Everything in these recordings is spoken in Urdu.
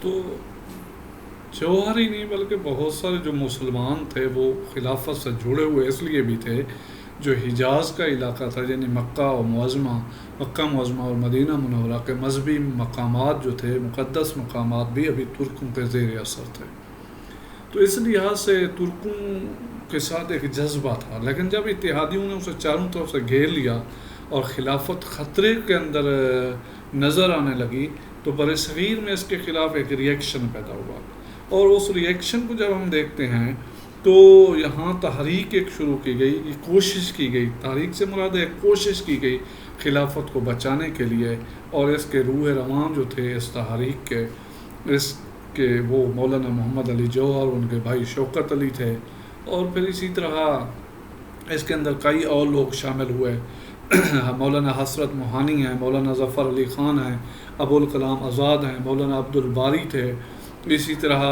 تو جوہر ہی نہیں بلکہ بہت سارے جو مسلمان تھے وہ خلافت سے جڑے ہوئے اس لیے بھی تھے، جو حجاز کا علاقہ تھا، یعنی مکہ معظمہ اور مدینہ منورہ کے مذہبی مقامات جو تھے، مقدس مقامات بھی ابھی ترکوں کے زیر اثر تھے. تو اس لحاظ سے ترکوں کے ساتھ ایک جذبہ تھا. لیکن جب اتحادیوں نے اسے چاروں طرف سے گھیر لیا اور خلافت خطرے کے اندر نظر آنے لگی تو برصغیر میں اس کے خلاف ایک ری ایکشن پیدا ہوا. اور اس ری ایکشن کو جب ہم دیکھتے ہیں تو یہاں تحریک ایک شروع کی گئی، ایک کوشش کی گئی. تحریک سے مراد ایک کوشش کی گئی خلافت کو بچانے کے لیے، اور اس کے روح رواں جو تھے اس تحریک کے، اس کے وہ مولانا محمد علی جوہر، ان کے بھائی شوکت علی تھے، اور پھر اسی طرح اس کے اندر کئی اور لوگ شامل ہوئے. مولانا حسرت موہانی ہیں، مولانا ظفر علی خان ہیں، ابوالکلام آزاد ہیں، مولانا عبد الباری تھے، اسی طرح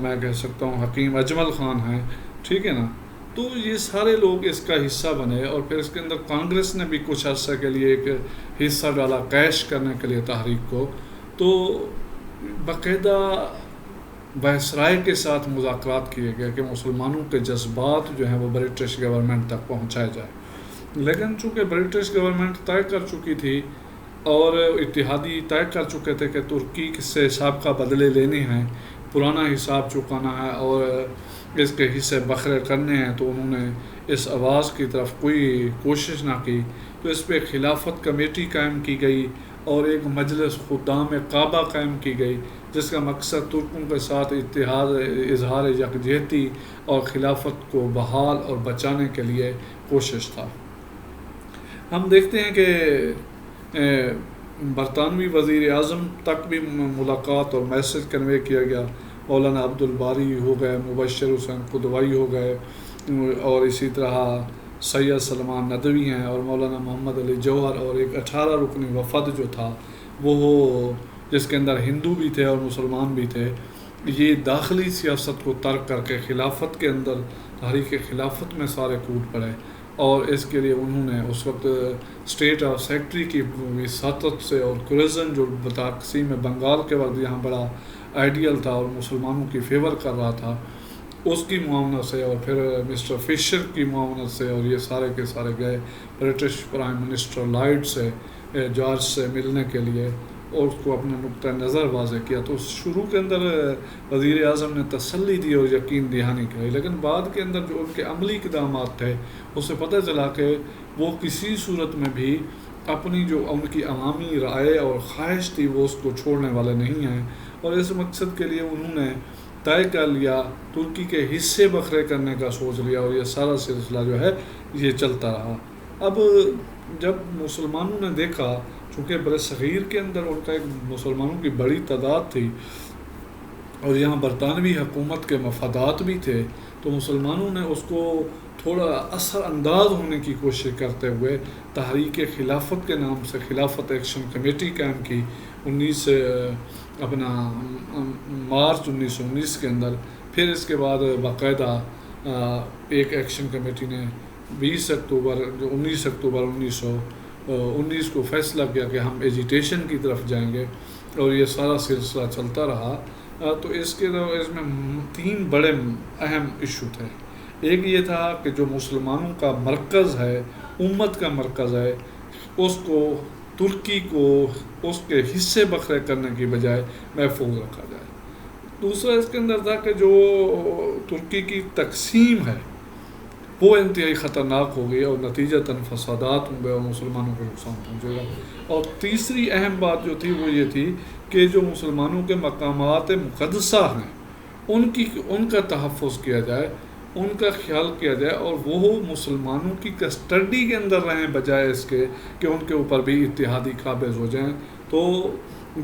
میں کہہ سکتا ہوں حکیم اجمل خان ہیں، ٹھیک ہے نا. تو یہ سارے لوگ اس کا حصہ بنے، اور پھر اس کے اندر کانگریس نے بھی کچھ عرصہ کے لیے ایک حصہ ڈالا کیش کرنے کے لیے تحریک کو. تو باقاعدہ وائسرائے کے ساتھ مذاکرات کیے گئے کہ مسلمانوں کے جذبات جو ہیں وہ برٹش گورنمنٹ تک پہنچائے جائے. لیکن چونکہ برٹش گورنمنٹ طے کر چکی تھی اور اتحادی طے کر چکے تھے کہ ترکی سے سابقہ بدلے لینے ہیں، پرانا حساب چکانا ہے اور اس کے حصے بکھرے کرنے ہیں، تو انہوں نے اس آواز کی طرف کوئی کوشش نہ کی. تو اس پہ خلافت کمیٹی قائم کی گئی اور ایک مجلس خدام کعبہ قائم کی گئی، جس کا مقصد ترکوں کے ساتھ اتحاد، اظہار یکجہتی اور خلافت کو بحال اور بچانے کے لیے کوشش تھا. ہم دیکھتے ہیں کہ برطانوی وزیر اعظم تک بھی ملاقات اور میسج کنوے کیا گیا. مولانا عبد الباری ہو گئے، مبشر حسین قدوائی ہو گئے، اور اسی طرح سید سلمان ندوی ہیں، اور مولانا محمد علی جوہر، اور ایک 18 رکنی وفد جو تھا وہ جس کے اندر ہندو بھی تھے اور مسلمان بھی تھے. یہ داخلی سیاست کو ترک کر کے خلافت کے اندر تحریک خلافت میں سارے کود پڑے، اور اس کے لیے انہوں نے اس وقت اسٹیٹ آف سیکٹری کی وساطت سے، اور کرزن جو تقسیم بنگال کے وقت یہاں بڑا آئیڈیل تھا اور مسلمانوں کی فیور کر رہا تھا، اس کی معاونت سے، اور پھر مسٹر فشر کی معاونت سے، اور یہ سارے کے سارے گئے برٹش پرائم منسٹر لائڈ سے، جارج سے ملنے کے لیے، اور اس کو اپنا نقطہ نظر واضح کیا. تو شروع کے اندر وزیر اعظم نے تسلی دی اور یقین دہانی کرائی، لیکن بعد کے اندر جو ان کے عملی اقدامات تھے اس سے پتہ چلا کہ وہ کسی صورت میں بھی اپنی جو ان کی عوامی رائے اور خواہش تھی وہ اس کو چھوڑنے والے نہیں ہیں. اور اس مقصد کے لیے انہوں نے طے کر لیا، ترکی کے حصے بکھرے کرنے کا سوچ لیا، اور یہ سارا سلسلہ جو ہے یہ چلتا رہا. اب جب مسلمانوں نے دیکھا، چونکہ برصغیر کے اندر ان کا ایک مسلمانوں کی بڑی تعداد تھی اور یہاں برطانوی حکومت کے مفادات بھی تھے، تو مسلمانوں نے اس کو تھوڑا اثر انداز ہونے کی کوشش کرتے ہوئے تحریک خلافت کے نام سے خلافت ایکشن کمیٹی قائم کی 19 مارچ 1919 کے اندر. پھر اس کے بعد باقاعدہ ایک ایکشن کمیٹی نے 19 اکتوبر 1919 کو فیصلہ کیا کہ ہم ایجیٹیشن کی طرف جائیں گے، اور یہ سارا سلسلہ چلتا رہا. تو اس میں 3 بڑے اہم ایشو تھے. ایک یہ تھا کہ جو مسلمانوں کا مرکز ہے، امت کا مرکز ہے، اس کو ترکی کو اس کے حصے بکھرے کرنے کی بجائے محفوظ رکھا جائے. دوسرا اس کے اندر تھا کہ جو ترکی کی تقسیم ہے وہ انتہائی خطرناک ہو گئی اور نتیجتاً فسادات ہوں گے اور مسلمانوں کو نقصان پہنچے گا. اور تیسری اہم بات جو تھی وہ یہ تھی کہ جو مسلمانوں کے مقامات مقدسہ ہیں ان کا تحفظ کیا جائے، ان کا خیال کیا جائے، اور وہ مسلمانوں کی کسٹڈی کے اندر رہیں بجائے اس کے کہ ان کے اوپر بھی اتحادی قابض ہو جائیں. تو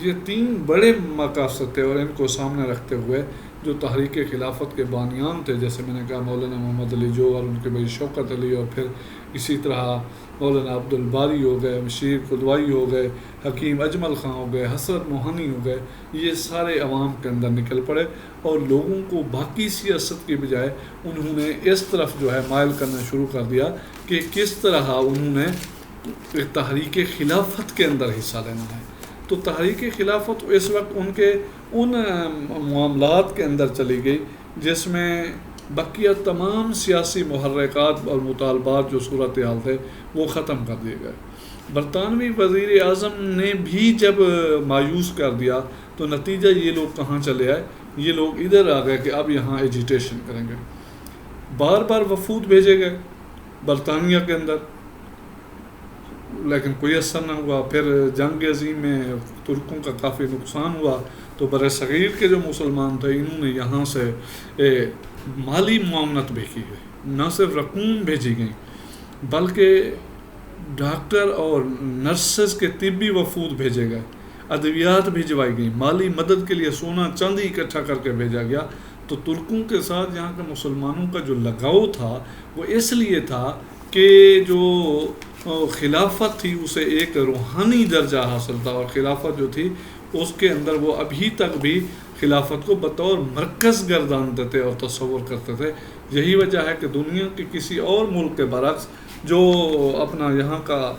یہ 3 بڑے مقاصد تھے، اور ان کو سامنے رکھتے ہوئے جو تحریک خلافت کے بانیان تھے، جیسے میں نے کہا مولانا محمد علی جوہر، ان کے بھائی شوکت علی، اور پھر اسی طرح مولانا عبد الباری ہو گئے، مشیر قدوائی ہو گئے، حکیم اجمل خان ہو گئے، حسرت موہانی ہو گئے، یہ سارے عوام کے اندر نکل پڑے اور لوگوں کو باقی سیاست کی بجائے انہوں نے اس طرف جو ہے مائل کرنا شروع کر دیا کہ کس طرح انہوں نے تحریک خلافت کے اندر حصہ لینا ہے. تو تحریک خلافت اس وقت ان کے ان معاملات کے اندر چلی گئی جس میں بقیہ تمام سیاسی محرکات اور مطالبات جو صورتحال تھے وہ ختم کر دیے گئے۔ برطانوی وزیر اعظم نے بھی جب مایوس کر دیا تو نتیجہ یہ لوگ کہاں چلے آئے، یہ لوگ ادھر آ گئے کہ اب یہاں ایجیٹیشن کریں گے۔ بار بار وفود بھیجے گئے برطانیہ کے اندر، لیکن کوئی اثر نہ ہوا۔ پھر جنگ عظیم میں ترکوں کا کافی نقصان ہوا تو بر صغیر کے جو مسلمان تھے انہوں نے یہاں سے مالی معاونت بھی کی ہے، نہ صرف رقوم بھیجی گئیں بلکہ ڈاکٹر اور نرسز کے طبی وفود بھیجے گئے، ادویات بھجوائی گئیں، مالی مدد کے لیے سونا چاندی اکٹھا کر کے بھیجا گیا۔ تو ترکوں کے ساتھ یہاں کے مسلمانوں کا جو لگاؤ تھا وہ اس لیے تھا کہ جو خلافت تھی اسے ایک روحانی درجہ حاصل تھا، اور خلافت جو تھی اس کے اندر وہ ابھی تک بھی خلافت کو بطور مرکز گردانتے تھے اور تصور کرتے تھے۔ یہی وجہ ہے کہ دنیا کے کسی اور ملک کے برعکس جو اپنا یہاں کا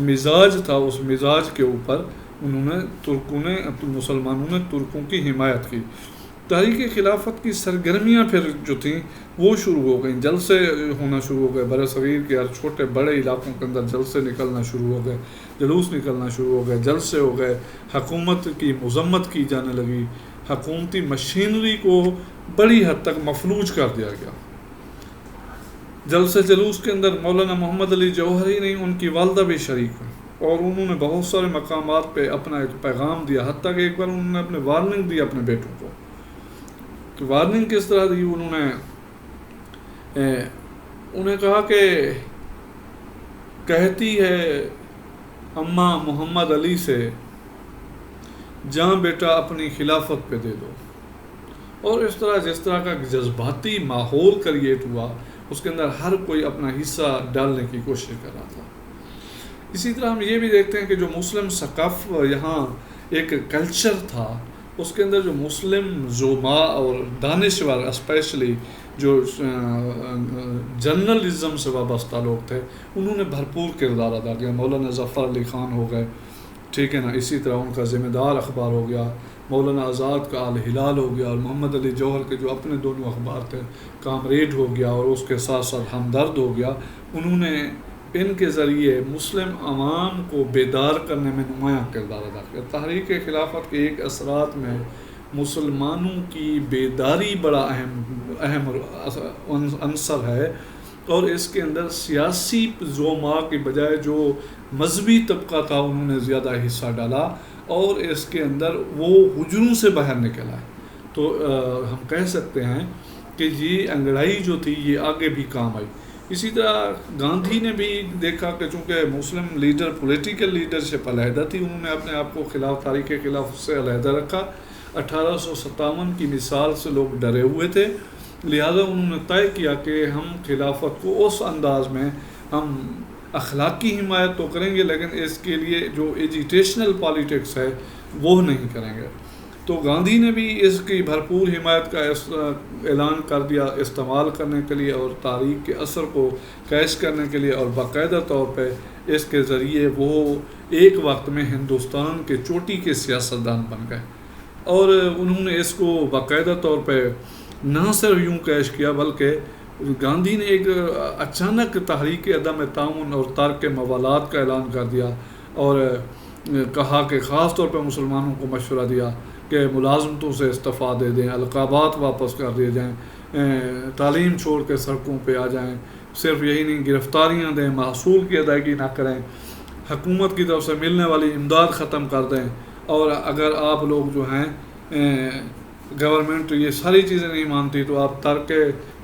مزاج تھا اس مزاج کے اوپر مسلمانوں نے ترکوں کی حمایت کی۔ تحریک خلافت کی سرگرمیاں پھر جو تھیں وہ شروع ہو گئیں، جلسے ہونا شروع ہو گئے، بر صغیر کے ہر چھوٹے بڑے علاقوں کے اندر جلسے نکلنا شروع ہو گئے، جلوس نکلنا شروع ہو گئے، جلسے ہو گئے، حکومت کی مذمت کی جانے لگی، حکومتی مشینری کو بڑی حد تک مفلوج کر دیا گیا۔ جلسے جلوس کے اندر مولانا محمد علی جوہری نے ان کی والدہ بھی شریک ہوئی اور انہوں نے بہت سارے مقامات پہ اپنا ایک پیغام دیا، حتیٰ کہ ایک بار انہوں نے اپنے وارننگ دی اپنے بیٹوں کو۔ وارننگ کس طرح دی؟ انہیں کہا کہ کہتی ہے اماں محمد علی سے جاں بیٹا اپنی خلافت پہ دے دو، اور اس طرح جس طرح کا جذباتی ماحول کریٹ ہوا اس کے اندر ہر کوئی اپنا حصہ ڈالنے کی کوشش کر رہا تھا۔ اسی طرح ہم یہ بھی دیکھتے ہیں کہ جو مسلم ثقافت یہاں ایک کلچر تھا اس کے اندر جو مسلم زعما اور دانشور اسپیشلی جو جرنلزم سے وابستہ لوگ تھے انہوں نے بھرپور کردار ادا کیا۔ مولانا ظفر علی خان ہو گئے، ٹھیک ہے نا، اسی طرح ان کا ذمہ دار اخبار ہو گیا، مولانا آزاد کا الہلال ہو گیا، اور محمد علی جوہر کے جو اپنے دونوں اخبار تھے کامریڈ ہو گیا، اور اس کے ساتھ ساتھ ہمدرد ہو گیا۔ انہوں نے ان کے ذریعے مسلم عوام کو بیدار کرنے میں نمایاں کردار ادا کیا۔ تحریک خلافت کے ایک اثرات میں مسلمانوں کی بیداری بڑا اہم عنصر ہے، اور اس کے اندر سیاسی زعما کی بجائے جو مذہبی طبقہ تھا انہوں نے زیادہ حصہ ڈالا، اور اس کے اندر وہ حجروں سے باہر نکل آئے۔ تو ہم کہہ سکتے ہیں کہ یہ انگڑائی جو تھی یہ آگے بھی کام آئی۔ اسی طرح گاندھی نے بھی دیکھا کہ چونکہ مسلم لیڈر پولیٹیکل لیڈرشپ علیحدہ تھی، انہوں نے اپنے آپ کو تاریخ خلافت سے علیحدہ رکھا۔ 1857 کی مثال سے لوگ ڈرے ہوئے تھے، لہذا انہوں نے طے کیا کہ ہم خلافت کو اس انداز میں ہم اخلاقی حمایت تو کریں گے لیکن اس کے لیے جو ایجیٹیشنل پالیٹکس ہے وہ نہیں کریں گے۔ تو گاندھی نے بھی اس کی بھرپور حمایت کا اعلان کر دیا استعمال کرنے کے لیے اور تاریخ کے اثر کو کیش کرنے کے لیے، اور باقاعدہ طور پہ اس کے ذریعے وہ ایک وقت میں ہندوستان کے چوٹی کے سیاستدان بن گئے، اور انہوں نے اس کو باقاعدہ طور پہ نہ صرف یوں کیش کیا بلکہ گاندھی نے ایک اچانک تحریک عدم تعاون اور ترک موالات کا اعلان کر دیا، اور کہا کہ خاص طور پہ مسلمانوں کو مشورہ دیا کہ ملازمتوں سے استعفیٰ دے دیں، القابات واپس کر دیے جائیں، تعلیم چھوڑ کے سڑکوں پہ آ جائیں، صرف یہی نہیں گرفتاریاں دیں، محصول کی ادائیگی نہ کریں، حکومت کی طرف سے ملنے والی امداد ختم کر دیں، اور اگر آپ لوگ جو ہیں گورنمنٹ یہ ساری چیزیں نہیں مانتی تو آپ ترک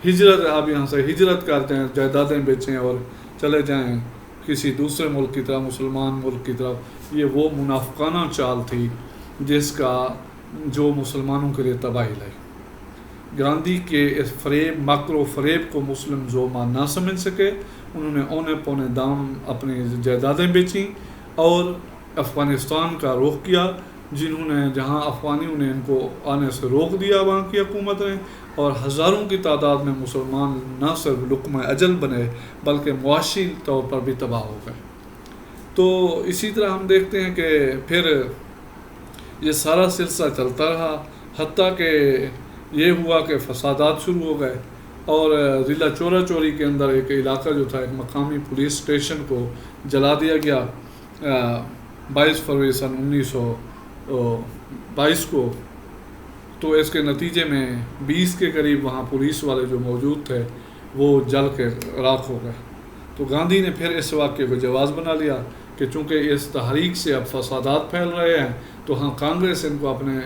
ہجرت، آپ یہاں سے ہجرت کرتے ہیں، جائیدادیں بیچیں اور چلے جائیں کسی دوسرے ملک کی طرف، مسلمان ملک کی طرف۔ یہ وہ منافقانہ چال تھی جس کا جو مسلمانوں کے لیے تباہی لائی۔ گاندھی کے اس فریب، مکر و فریب کو مسلم زعما نہ سمجھ سکے، انہوں نے اونے پونے دام اپنی جائیدادیں بیچیں اور افغانستان کا رخ کیا، جہاں افغانیوں نے ان کو آنے سے روک دیا وہاں کی حکومت نے، اور ہزاروں کی تعداد میں مسلمان نہ صرف لقمہ اجل بنے بلکہ معاشی طور پر بھی تباہ ہو گئے۔ تو اسی طرح ہم دیکھتے ہیں کہ پھر یہ سارا سلسلہ چلتا رہا، حتیٰ کہ یہ ہوا کہ فسادات شروع ہو گئے، اور ضلع چورا چوری کے اندر ایک علاقہ جو تھا، ایک مقامی پولیس اسٹیشن کو جلا دیا گیا 22 فروری سن 1922 کو۔ تو اس کے نتیجے میں 20 کے قریب وہاں پولیس والے جو موجود تھے وہ جل کے راکھ ہو گئے۔ تو گاندھی نے پھر اس واقعے کو جواز بنا لیا کہ چونکہ اس تحریک سے اب فسادات پھیل رہے ہیں تو ہاں کانگریس ان کو اپنے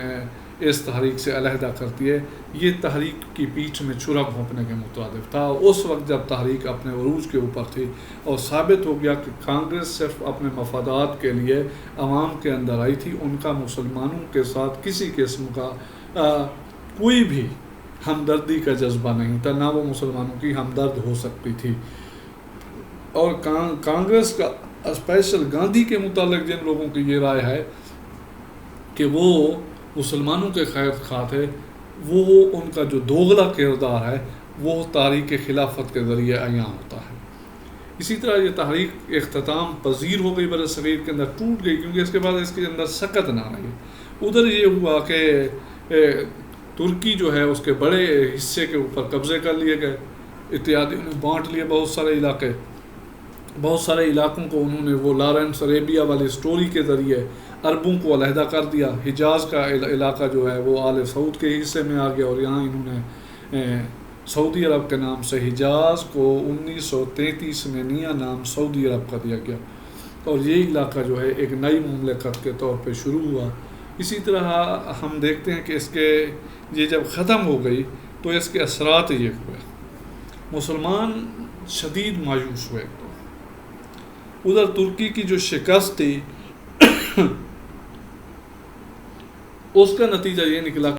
اس تحریک سے علیحدہ کرتی ہے۔ یہ تحریک کی پیٹھ میں چھرا گھونپنے کے مترادف تھا اس وقت جب تحریک اپنے عروج کے اوپر تھی، اور ثابت ہو گیا کہ کانگریس صرف اپنے مفادات کے لیے عوام کے اندر آئی تھی، ان کا مسلمانوں کے ساتھ کسی قسم کا کوئی بھی ہمدردی کا جذبہ نہیں تھا، نہ وہ مسلمانوں کی ہمدرد ہو سکتی تھی۔ اور کانگریس کا اسپیشل گاندھی کے متعلق جن لوگوں کی یہ رائے ہے کہ وہ مسلمانوں کے خیر خواہ تھے، وہ ان کا جو دوغلا کردار ہے وہ تحریک خلافت کے ذریعے عیاں ہوتا ہے۔ اسی طرح یہ تحریک اختتام پذیر ہو گئی، بر صغیر کے اندر ٹوٹ گئی، کیونکہ اس کے بعد اس کے اندر سکت نہ رہی۔ ادھر یہ ہوا کہ ترکی جو ہے اس کے بڑے حصے کے اوپر قبضے کر لیے گئے، اتحادیوں نے بانٹ لیے بہت سارے علاقے، بہت سارے علاقوں کو انہوں نے وہ لارنس عربیہ والی سٹوری کے ذریعے عربوں کو علیحدہ کر دیا۔ حجاز کا علاقہ جو ہے وہ آل سعود کے حصے میں آ گیا، اور یہاں انہوں نے سعودی عرب کے نام سے حجاز کو 1933 میں نیا نام سعودی عرب کا دیا گیا، اور یہ علاقہ جو ہے ایک نئی مملکت کے طور پہ شروع ہوا۔ اسی طرح ہم دیکھتے ہیں کہ اس کے یہ جب ختم ہو گئی تو اس کے اثرات یہ ہوئے، مسلمان شدید مایوس ہوئے۔ ادھر ترکی کی جو شکست تھی اس کا نتیجہ یہ نکلا